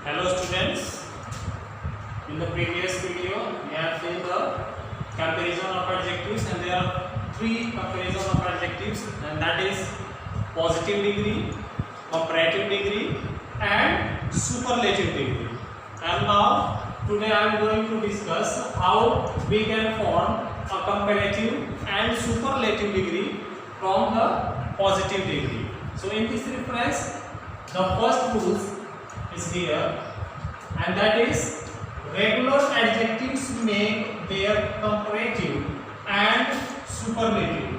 Hello students, in the previous video we have seen the comparison of adjectives, and there are three comparison of adjectives, and that is positive degree, comparative degree and superlative degree. And now today I am going to discuss how we can form a comparative and superlative degree from the positive degree. So in this reference, the first rule is here, and that is regular adjectives make their comparative and superlative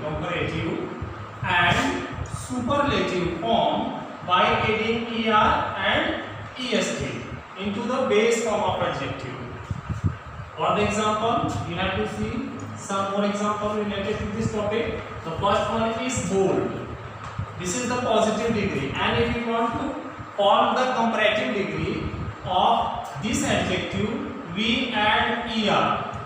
form by adding er and est into the base form of adjective. For the example, you have to see some more example related to this topic. The first one is bold. This is the positive degree, and if you want to form the comparative degree of this adjective, we add er,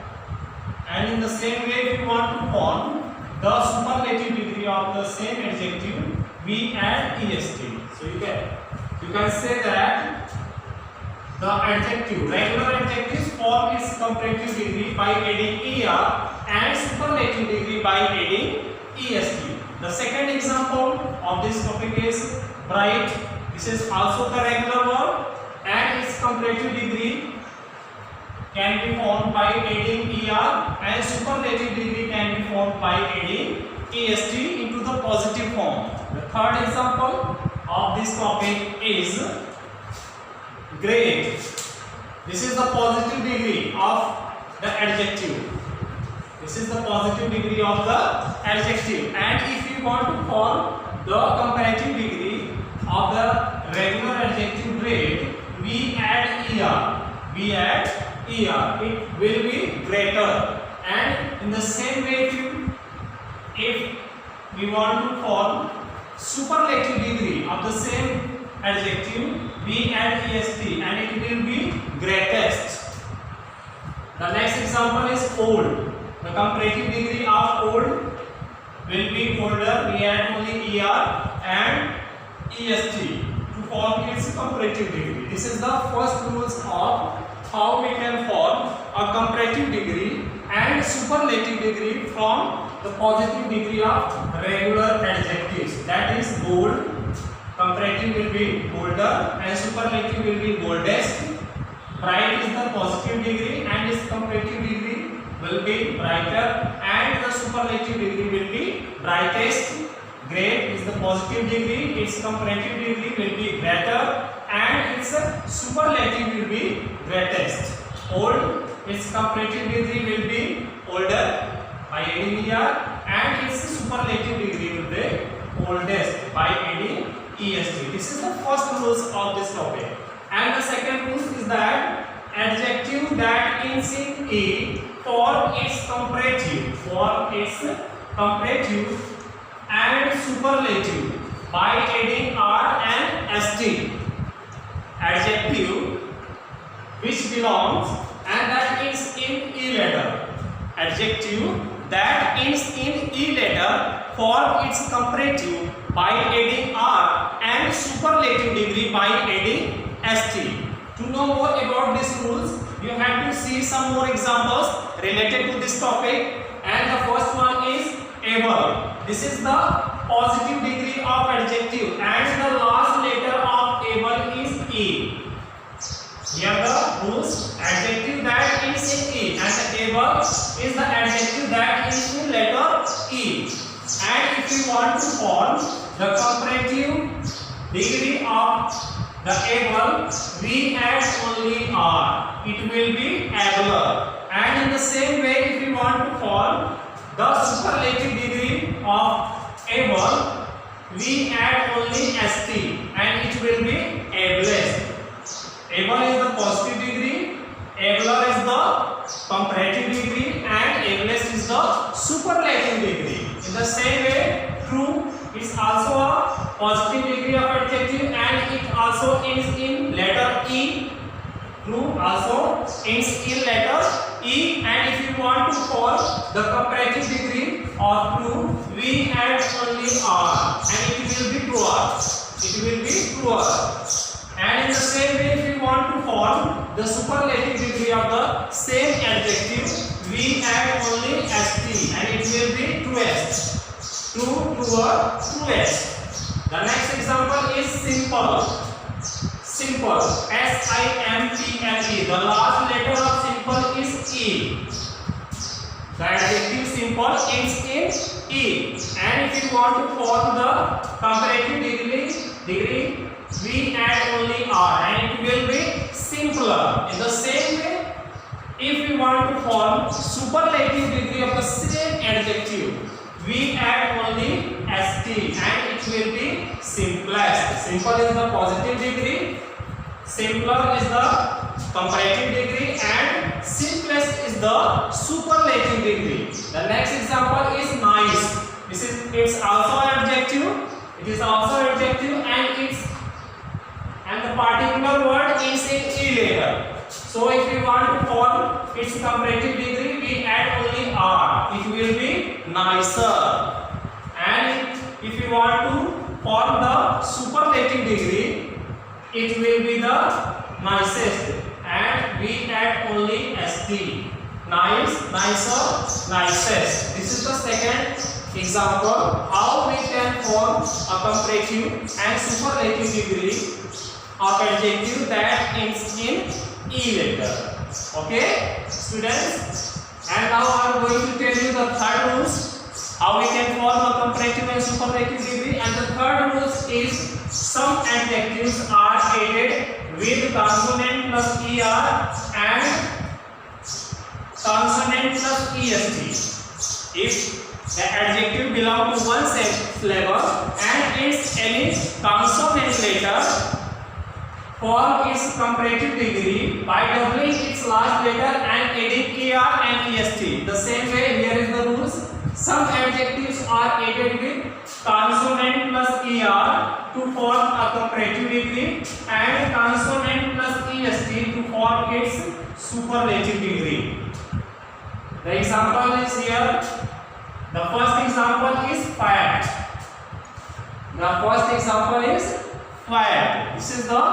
and in the same way if you want to form the superlative degree of the same adjective, we add est. So you can say that the adjective, regular adjectives form its comparative degree by adding er and superlative degree by adding est. The second example of this topic is bright. This is also the regular verb, and its comparative degree can be formed by adding er, and superlative degree can be formed by adding est into the positive form. The third example of this topic is great. This is the positive degree of the adjective. This is the positive degree of the adjective, and if you want to form the comparative degree of the regular adjective great, we add er. It will be greater. And in the same way, if we want to form superlative degree of the same adjective, we add est, and it will be greatest. The next example is old. The comparative degree of old will be older. We add only er and est to form its comparative degree. This is the first rules of how we can form a comparative degree and superlative degree from the positive degree of regular adjectives. That is bold. Comparative will be bolder and superlative will be boldest. Bright is the positive degree and its comparative degree will be brighter, and the superlative degree will be brightest. Great is the positive degree, its comparative degree will be greater, and its superlative will be greatest. Old, its comparative degree will be older by adding er, and its superlative degree will be oldest by adding est. This is the first rules of this topic. And the second rule is that adjective that ends in e form its comparative and superlative by adding r and st. Adjective which belongs and that ends in e letter. Adjective that ends in e letter form its comparative by adding r and superlative degree by adding st. To know more about these rules, you have to see some more examples related to this topic. And the first one is able. This is the positive degree of adjective, and the last letter of able is e. Here the rules: adjective that ends in e, and the able is the adjective that ends in letter e. And if you want to form the comparative degree of the able, we add only r. It will be abler. And in the same way, if we want to form the superlative degree of able, we add only st, and it will be ablest. Able is the positive degree, abler is the comparative degree, and ablest is the superlative degree. In the same way, true is also a positive degree of adjective, and it also ends in letter e. True also ends in letter e, and if you want to form the comparative degree of true, we add only r, and it will be truer. And in the same way, if we want to form the superlative degree of the same adjective, we add only st and it will be truest. True, truer, truest. The next example is simple. Simple. S-I-M-P-L-E. The last letter of simple is E. The adjective simple ends in E. And if you want to form the comparative degree, we add only R and it will be simpler. In the same way, if we want to form superlative degree of the same adjective, we add only st and it will be simplest. Simple is the positive degree, simpler is the comparative degree, and simplest is the superlative degree. The next example is nice. It's also adjective. It is also adjective and the particular word is in E letter. So if we want to form its comparative degree, we add only R. It will be nicer. And if we want to form the superlative degree, it will be the nicest. And we add only st. Nice, nicer, nicest. This is the second example how we can form a comparative and superlative degree of adjective that ends in E letter. Okay, students? And now I am going to tell you the third rules how we can form a comparative and superlative degree. And the third rule is some adjectives are added with consonant plus er and consonant plus est. If the adjective belongs to one syllable and its any consonant letter, form its comparative degree by doubling its last letter and adding er and est. The same way, here is the rules. Some adjectives are added with consonant plus er to form a comparative degree and consonant plus est to form its superlative degree. The example is here. The first example is fat. The first example is fat. This is the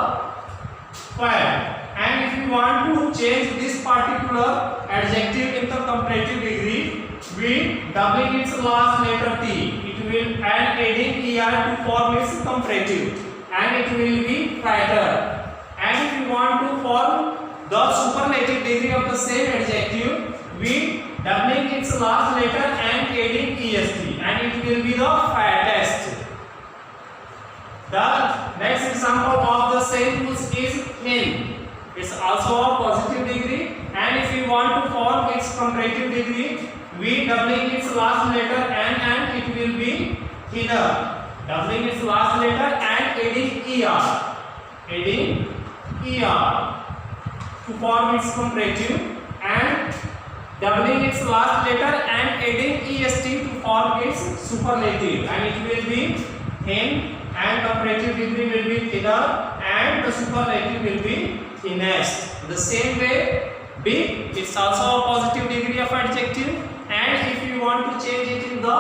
fat. And if you want to change this particular adjective in the comparative degree, we doubling its last letter T. It will and adding er to form its comparative, and it will be fatter. And if you want to form the superlative degree of the same adjective, we doubling its last letter and adding est, and it will be the fattest. The next example of the same rules is hen. It's also a positive degree, and if we want to form its comparative degree, we doubling its last letter and it will be henner. Doubling its last letter and adding er to form its comparative, and doubling its last letter and adding est to form its superlative, and it will be hen, and comparative degree will be thinner and the superlative will be thinnest. The same way, big, it's also a positive degree of adjective, and if you want to change it in the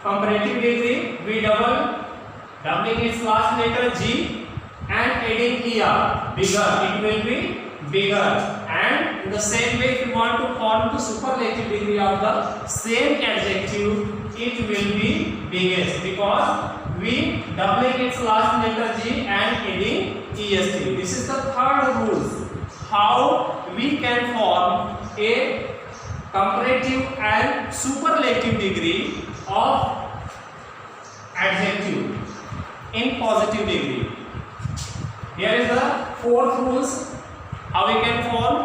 comparative degree, we doubling its last letter g and adding er, bigger, it will be bigger. And in the same way, if you want to form the superlative degree of the same adjective, it will be biggest, because we doubling its last letter g and adding est. This is the third rule how we can form a comparative and superlative degree of adjective in positive degree. Here is the fourth rules how we can form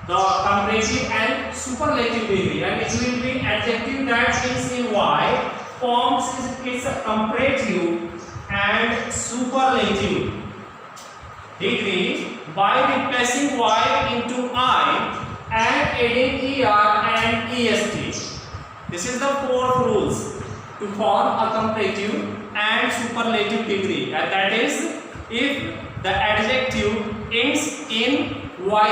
the comparative and superlative degree, and it will be adjective that ends in y forms its comparative and superlative degree by replacing y into I and adding er and est. This is the fourth rules to form a comparative and superlative degree, and that is if the adjective ends in y,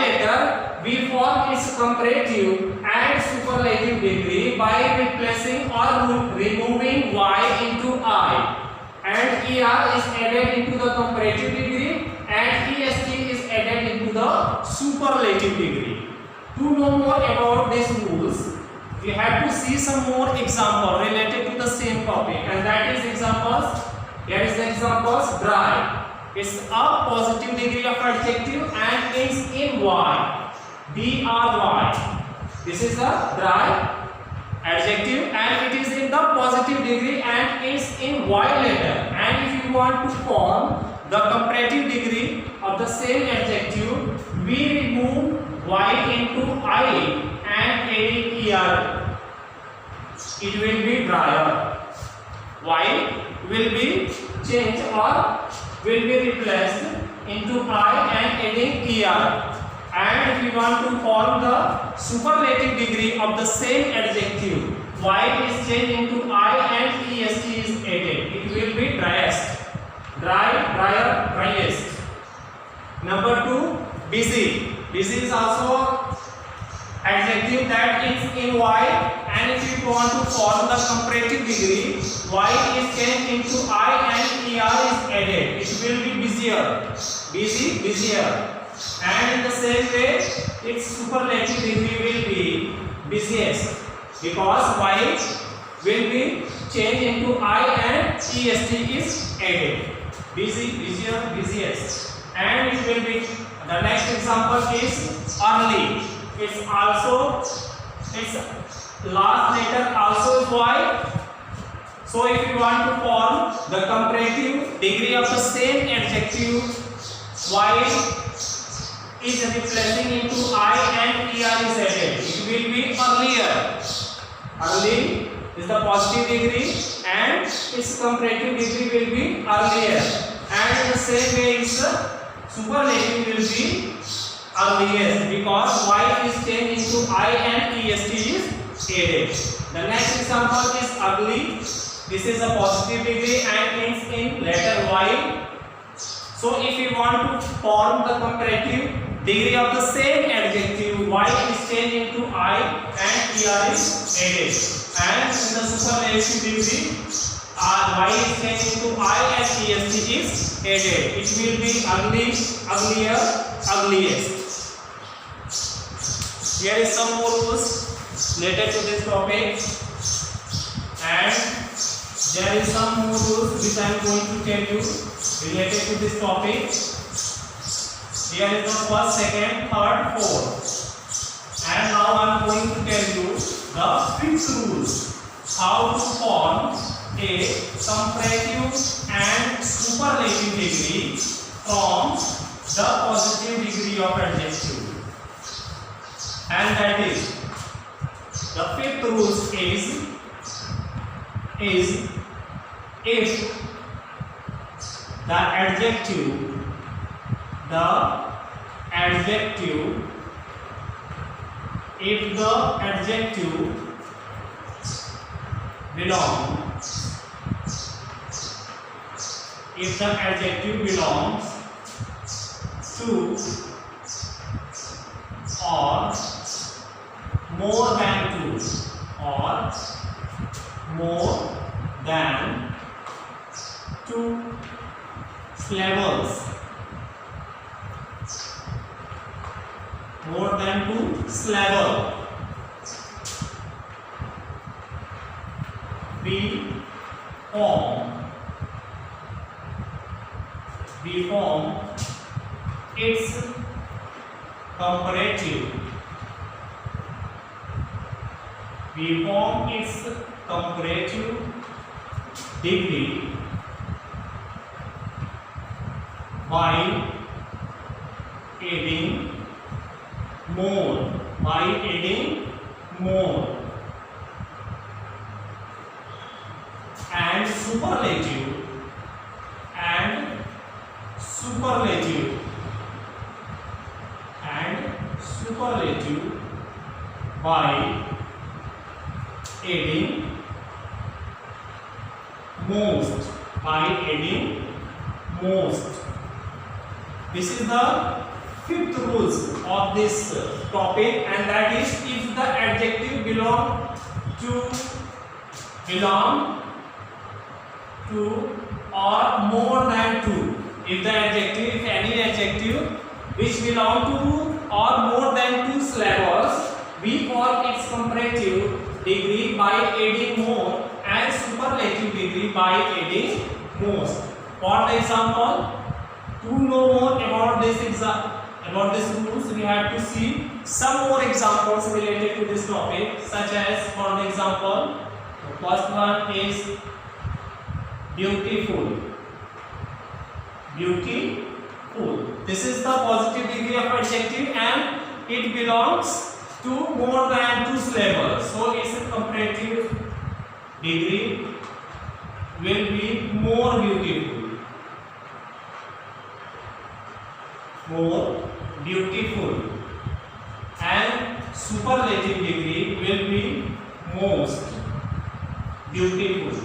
letter, we form its comparative and superlative degree by replacing or removing y into I and ER is added into the comparative degree and EST is added into the superlative degree. To know more about these rules, we have to see some more example related to the same topic, and that is examples. Here is the examples. Dry. It's a positive degree of adjective and ends in Y. DRY. This is a dry adjective and it is in the positive degree and ends in Y letter. And if you want to form the comparative degree of the same adjective, we remove Y into I and adding ER. It will be drier. Y will be changed or will be replaced into I and adding ER. And if we want to form the superlative degree of the same adjective, Y is changed into I and EST is added. It will be driest. Dry, drier, driest. Number 2, busy. Busy is also adjective that ends in Y, and if you want to form the comparative degree, Y is changed into I and ER is added. It will be busier. Busy, busier. And in the same way, its superlative degree will be busiest, because Y will be changed into I and EST is added. Busy, busier, busiest. And it will be, the next example is early. It's also, its last letter also is Y. So if you want to form the comparative degree of the same adjective, Y is replacing into I and ER is added. It will be earlier. Early is the positive degree and its comparative degree will be earlier. And in the same way, its superlative will be earliest, because Y is changed into I and EST is added. The next example is ugly. This is a positive degree and ends in letter Y. So if you want to form the comparative degree of the same adjective, Y is changed into I and ER is added. And in the superlative degree, Y is changed into I and EST is added. It will be ugly, uglier, ugliest. Here is some more rules related to this topic, and there is some more rules which I am going to tell you related to this topic. Here is the first, second, third, fourth, and now I am going to tell you the fifth rules, how to form a comparative and superlative degree from the positive degree of adjective. And that is, the fifth rule is if the adjective belongs to or more than 2 or more than 2 syllables, more than 2 syllables, we form its comparative. We form its comparative degree by adding more. And superlative by adding most. This is the fifth rules of this topic, and that is, if the adjective belong to or more than 2. If the adjective, if any adjective which belong to or more than 2 syllables, we form its comparative degree by adding more and superlative degree by adding most. For the example, to know more about this rules, we have to see some more examples related to this topic, such as, for the example, the first one is beautiful. Beautiful. This is the positive degree of adjective and it belongs to more than 2 syllables. So its comparative degree will be more beautiful. More beautiful. And superlative degree will be most beautiful.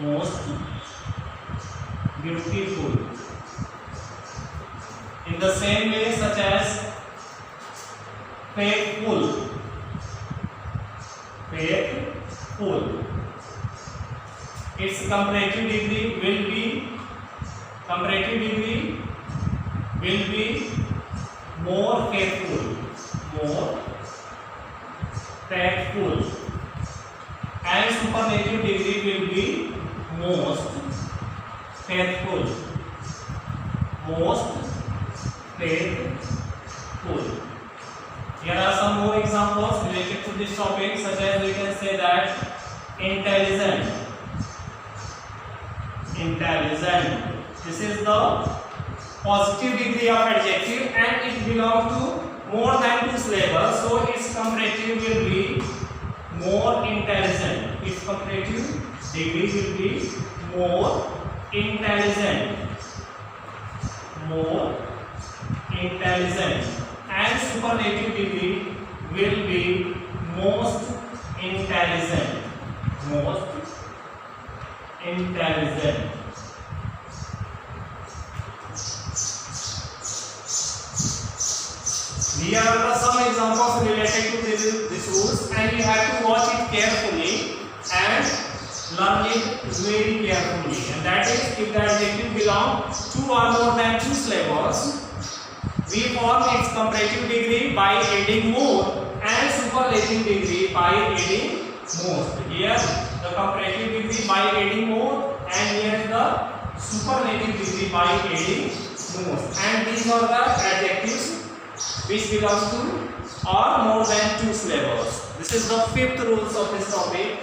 Most beautiful. In the same way, such as faithful. Faithful. Its comparative degree will be more faithful. More faithful. And superlative degree will be most faithful. Most faithful. Here are some more examples related to this topic, such as we can say that intelligent. Intelligent. This is the positive degree of adjective and it belongs to more than 2 syllables, so its comparative will be more intelligent. Its comparative degree will be more intelligent. More intelligent. And superlative degree will be most intelligent. Most intelligent. Here are some examples related to these rules, and you have to watch it carefully and learn it very carefully. And that is, if the adjective belongs to or more than 2 syllables, we form its comparative degree by adding more and superlative degree by adding most. Here the comparative degree by adding more, and here the superlative degree by adding most. And these are the adjectives which belongs to or more than 2 syllables. This is the 5th rules of this topic.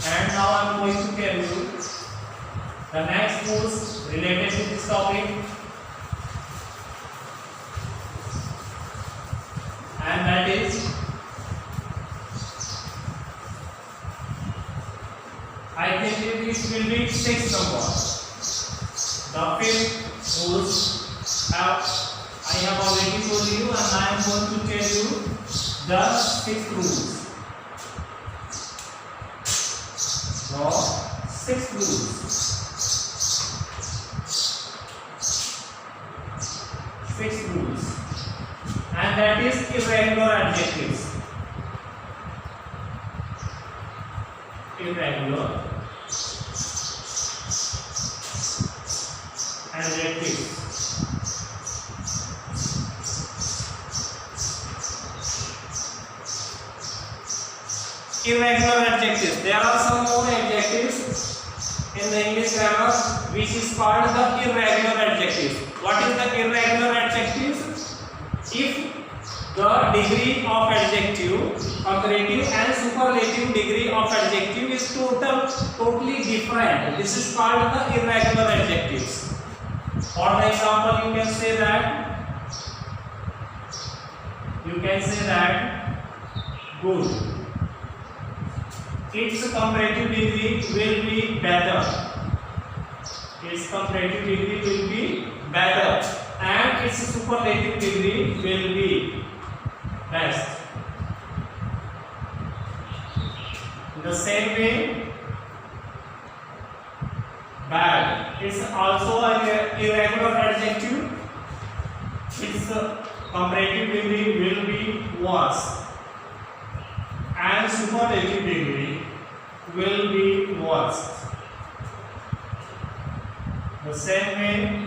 And now I am going to tell you the next rules related to this topic. And that is, I think it will be 6 number. The 5th rules I have already told you, and I am going to tell you the 6th rules. The 6th rules. 6th rules. And that is irregular adjectives. Irregular adjectives. Irregular adjectives. There are some more adjectives in the English grammar which is called the irregular adjectives. What is the irregular adjectives? If the degree of adjective, comparative and superlative degree of adjective is totally different, this is called the irregular adjectives. For example, you can say that good. Its comparative degree will be better. Its comparative degree will be better, and its superlative degree will be best. In the same way, bad is also an irregular adjective. Its comparative degree will be worse, and superlative degree will be worst. The same way,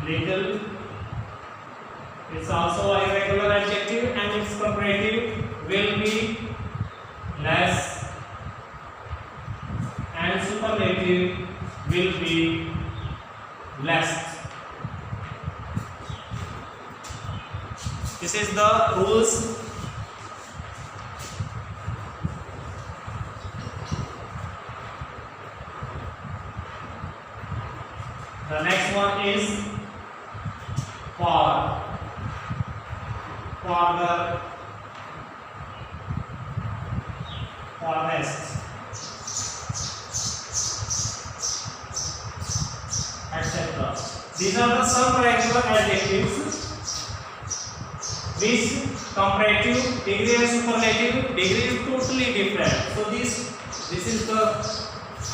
little is also a irregular adjective and its comparative will be less, and superlative will be less. This is the rules. The next one is for. Father, forest, etc. These are the some regular adjectives which comparative degree and superlative degree is totally different. So this is the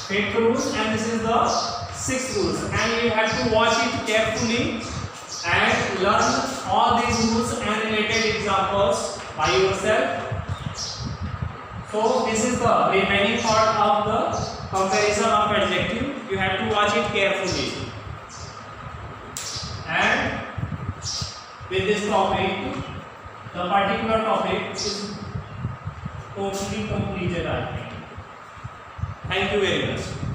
fifth rule and this is the sixth rule, and you have to watch it carefully and learn all these rules and related examples by yourself. So this is the remaining part of the comparison of adjective. You have to watch it carefully. And with this topic, the particular topic is totally completed, I think. Thank you very much.